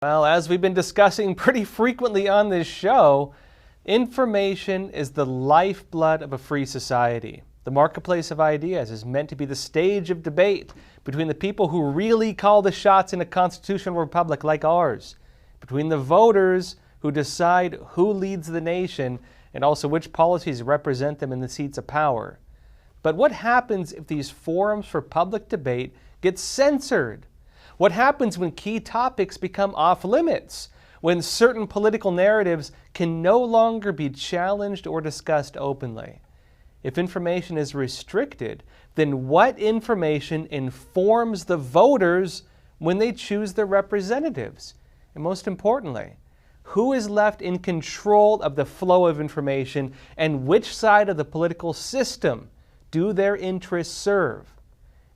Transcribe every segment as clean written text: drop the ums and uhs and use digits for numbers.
Well, as we've been discussing pretty frequently on this show, information is the lifeblood of a free society. The marketplace of ideas is meant to be the stage of debate between the people who really call the shots in a constitutional republic like ours, between the voters who decide who leads the nation and also which policies represent them in the seats of power. But what happens if these forums for public debate get censored? What happens when key topics become off limits? When certain political narratives can no longer be challenged or discussed openly? If information is restricted, then what information informs the voters when they choose their representatives? And most importantly, who is left in control of the flow of information and which side of the political system do their interests serve?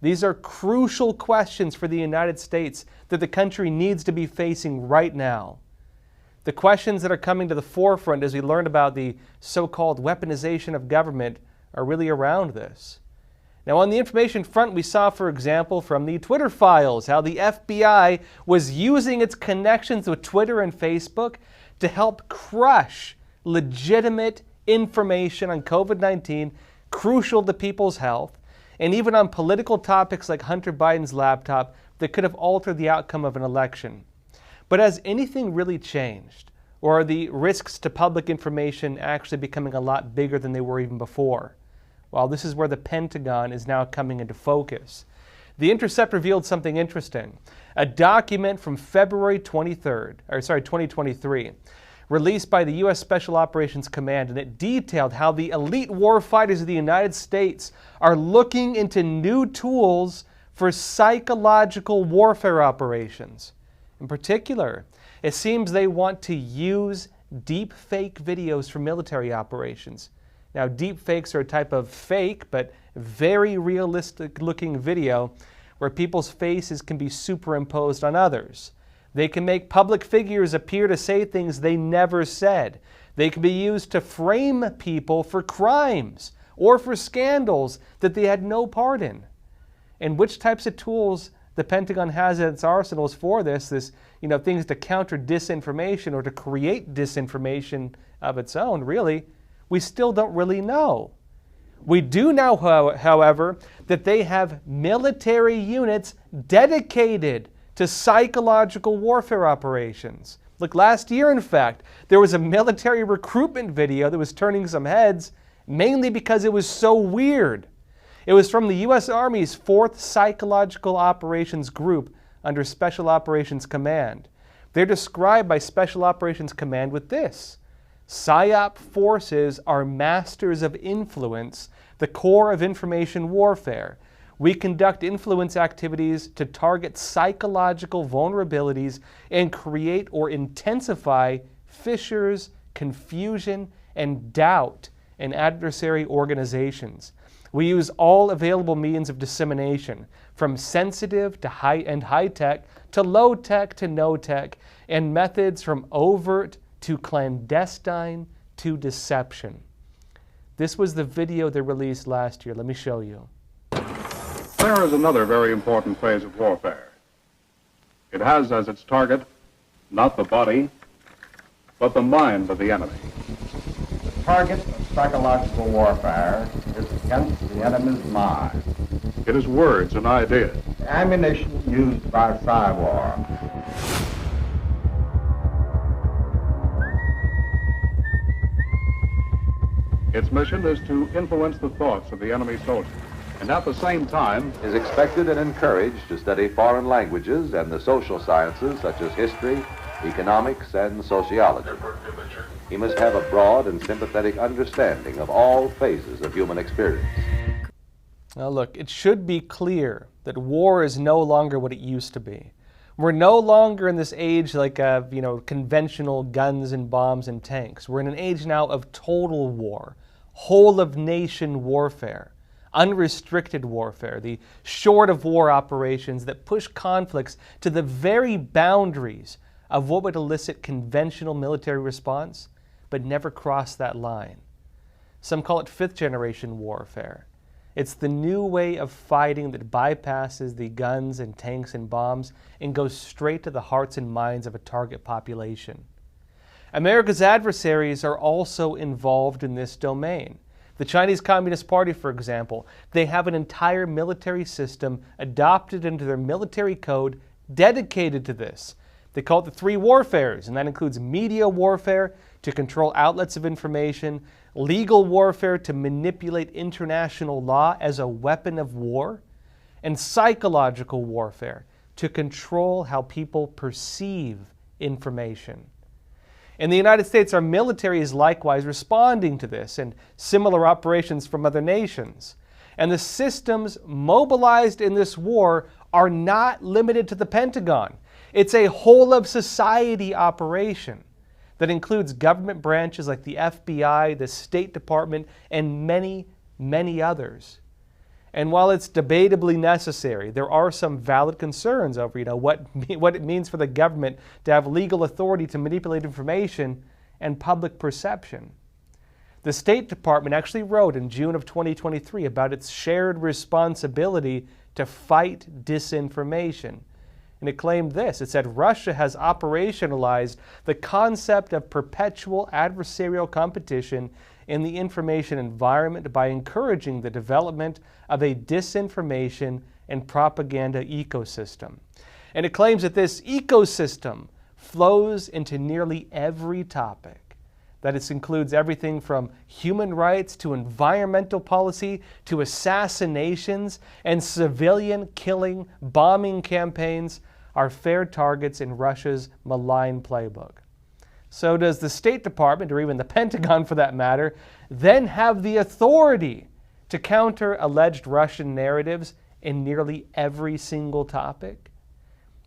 These are crucial questions for the United States that the country needs to be facing right now. The questions that are coming to the forefront as we learn about the so-called weaponization of government are really around this. Now, on the information front, we saw, for example, from the Twitter files, how the FBI was using its connections with Twitter and Facebook to help crush legitimate information on COVID-19, crucial to people's health, and even on political topics like Hunter Biden's laptop that could have altered the outcome of an election. But has anything really changed? Or are the risks to public information actually becoming a lot bigger than they were even before? Well, this is where the Pentagon is now coming into focus. The Intercept revealed something interesting. A document from February 2023, released by the U.S. Special Operations Command, and it detailed how the elite warfighters of the United States are looking into new tools for psychological warfare operations. In particular, it seems they want to use deepfake videos for military operations. Now, deepfakes are a type of fake, but very realistic-looking video where people's faces can be superimposed on others. They can make public figures appear to say things they never said. They can be used to frame people for crimes or for scandals that they had no part in. And which types of tools the Pentagon has at its arsenals for this, things to counter disinformation or to create disinformation of its own, really, we still don't really know. We do know, however, that they have military units dedicated to psychological warfare operations. Look, last year, in fact, there was a military recruitment video that was turning some heads, mainly because it was so weird. It was from the U.S. Army's 4th Psychological Operations Group under Special Operations Command. They're described by Special Operations Command with this: PSYOPS forces are masters of influence, the core of information warfare. We conduct influence activities to target psychological vulnerabilities and create or intensify fissures, confusion, and doubt in adversary organizations. We use all available means of dissemination, from sensitive to high-tech, to low-tech to no-tech, and methods from overt to clandestine to deception. This was the video they released last year. Let me show you. There is another very important phase of warfare. It has as its target not the body, but the mind of the enemy. The target of psychological warfare is against the enemy's mind. It is words and ideas. The ammunition used by PSYWAR. Its mission is to influence the thoughts of the enemy soldiers, and at the same time is expected and encouraged to study foreign languages and the social sciences such as history, economics, and sociology. He must have a broad and sympathetic understanding of all phases of human experience. Now look, it should be clear that war is no longer what it used to be. We're no longer in this age like conventional guns and bombs and tanks. We're in an age now of total war, whole-of-nation warfare, unrestricted warfare, the short of war operations that push conflicts to the very boundaries of what would elicit conventional military response, but never cross that line. Some call it fifth-generation warfare. It's the new way of fighting that bypasses the guns and tanks and bombs and goes straight to the hearts and minds of a target population. America's adversaries are also involved in this domain. The Chinese Communist Party, for example, they have an entire military system adopted into their military code dedicated to this. They call it the three warfares, and that includes media warfare to control outlets of information, legal warfare to manipulate international law as a weapon of war, and psychological warfare to control how people perceive information. In the United States, our military is likewise responding to this and similar operations from other nations. And the systems mobilized in this war are not limited to the Pentagon. It's a whole-of-society operation that includes government branches like the FBI, the State Department, and many, many others. And while it's debatably necessary, there are some valid concerns over what it means for the government to have legal authority to manipulate information and public perception. The State Department actually wrote in June of 2023 about its shared responsibility to fight disinformation. And it claimed this. It said Russia has operationalized the concept of perpetual adversarial competition in the information environment by encouraging the development of a disinformation and propaganda ecosystem. And it claims that this ecosystem flows into nearly every topic. That it includes everything from human rights to environmental policy to assassinations and civilian killing, bombing campaigns are fair targets in Russia's malign playbook. So does the State Department, or even the Pentagon for that matter, then have the authority to counter alleged Russian narratives in nearly every single topic?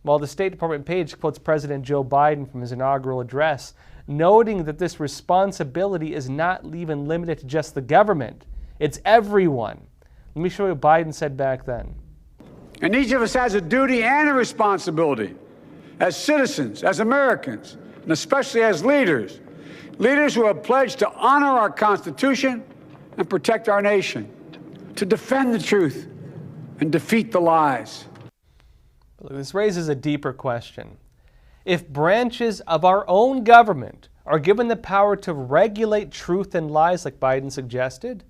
Well, the State Department page quotes President Joe Biden from his inaugural address, noting that this responsibility is not even limited to just the government. It's everyone. Let me show you what Biden said back then. And each of us has a duty and a responsibility as citizens, as Americans, and especially as leaders who have pledged to honor our Constitution and protect our nation, to defend the truth and defeat the lies. This raises a deeper question. If branches of our own government are given the power to regulate truth and lies like Biden suggested,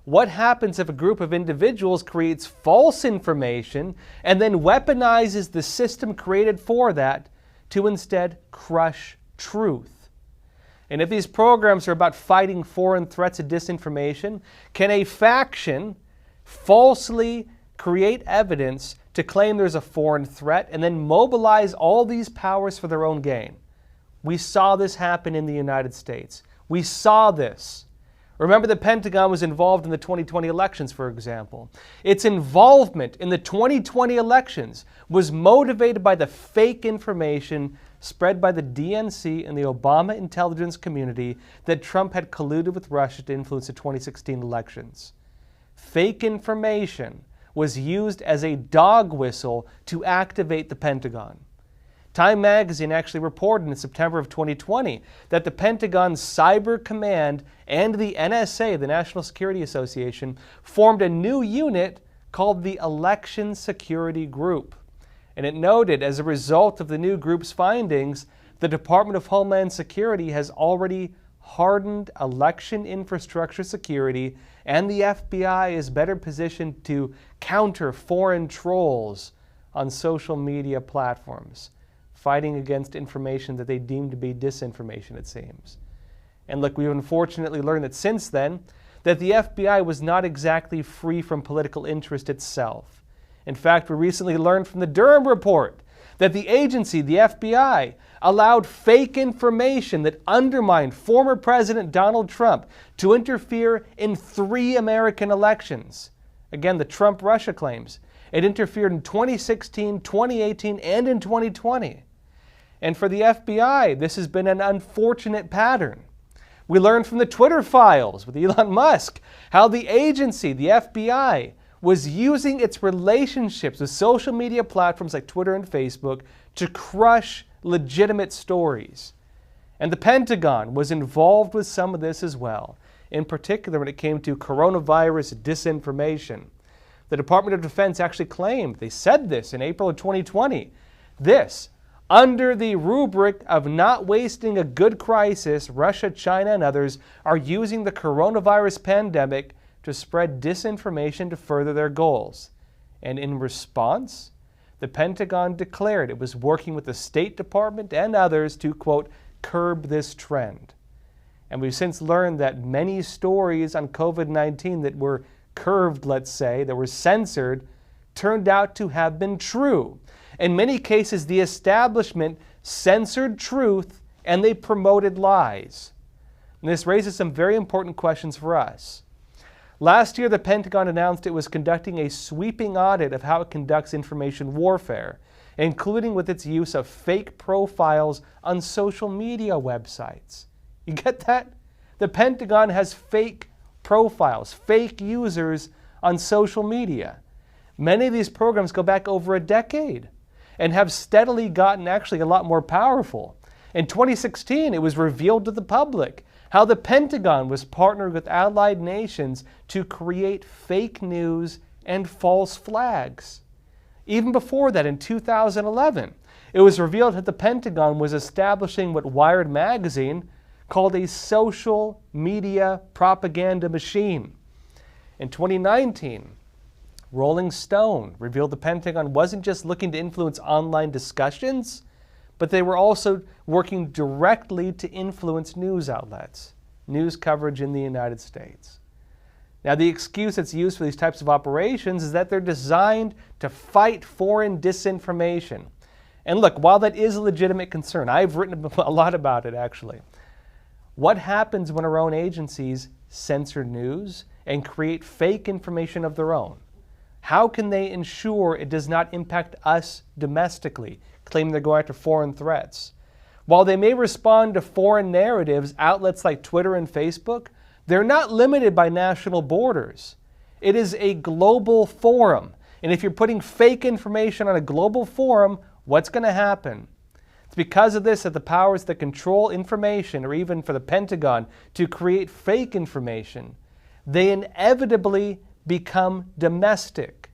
what happens if a group of individuals creates false information and then weaponizes the system created for that to instead crush truth? And if these programs are about fighting foreign threats of disinformation, can a faction falsely create evidence to claim there's a foreign threat and then mobilize all these powers for their own gain? We saw this happen in the United States. We saw this. Remember, the Pentagon was involved in the 2020 elections, for example. Its involvement in the 2020 elections was motivated by the fake information spread by the DNC and the Obama intelligence community that Trump had colluded with Russia to influence the 2016 elections. Fake information was used as a dog whistle to activate the Pentagon. Time magazine actually reported in September of 2020 that the Pentagon's Cyber Command and the NSA, the National Security Association, formed a new unit called the Election Security Group. And it noted, as a result of the new group's findings, the Department of Homeland Security has already hardened election infrastructure security, and the FBI is better positioned to counter foreign trolls on social media platforms, fighting against information that they deem to be disinformation, it seems. And look, we've unfortunately learned that since then, that the FBI was not exactly free from political interest itself. In fact, we recently learned from the Durham report that the agency, the FBI, allowed fake information that undermined former President Donald Trump to interfere in 3 American elections. Again, the Trump-Russia claims. It interfered in 2016, 2018, and in 2020. And for the FBI, this has been an unfortunate pattern. We learned from the Twitter files with Elon Musk how the agency, the FBI, was using its relationships with social media platforms like Twitter and Facebook to crush legitimate stories. And the Pentagon was involved with some of this as well. in particular when it came to coronavirus disinformation. The Department of Defense actually claimed, they said this in April of 2020, this, under the rubric of not wasting a good crisis, Russia, China, and others are using the coronavirus pandemic to spread disinformation to further their goals. And in response, the Pentagon declared it was working with the State Department and others to, quote, curb this trend. And we've since learned that many stories on COVID-19 that were curbed, let's say, that were censored, turned out to have been true. In many cases, the establishment censored truth and they promoted lies. And this raises some very important questions for us. Last year, the Pentagon announced it was conducting a sweeping audit of how it conducts information warfare, including with its use of fake profiles on social media websites. You get that? The Pentagon has fake profiles, fake users on social media. Many of these programs go back over a decade and have steadily gotten actually a lot more powerful. In 2016, it was revealed to the public how the Pentagon was partnered with allied nations to create fake news and false flags. Even before that, in 2011, it was revealed that the Pentagon was establishing what Wired magazine called a social media propaganda machine. In 2019, Rolling Stone revealed the Pentagon wasn't just looking to influence online discussions, but they were also working directly to influence news outlets, news coverage in the United States. Now, the excuse that's used for these types of operations is that they're designed to fight foreign disinformation. And look, while that is a legitimate concern, I've written a lot about it actually. What happens when our own agencies censor news and create fake information of their own? How can they ensure it does not impact us domestically, claiming they're going after foreign threats? While they may respond to foreign narratives, outlets like Twitter and Facebook, they're not limited by national borders. It is a global forum. And if you're putting fake information on a global forum, what's going to happen? It's because of this that the powers that control information, or even for the Pentagon to create fake information, they inevitably become domestic.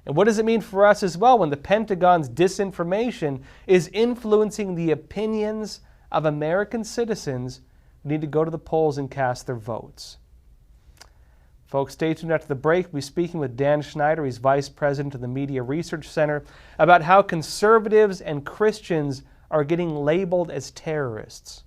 And what does it mean for us as well when the Pentagon's disinformation is influencing the opinions of American citizens who need to go to the polls and cast their votes? Folks, stay tuned after the break. We'll be speaking with Dan Schneider. He's Vice President of the Media Research Center, about how conservatives and Christians are getting labeled as terrorists.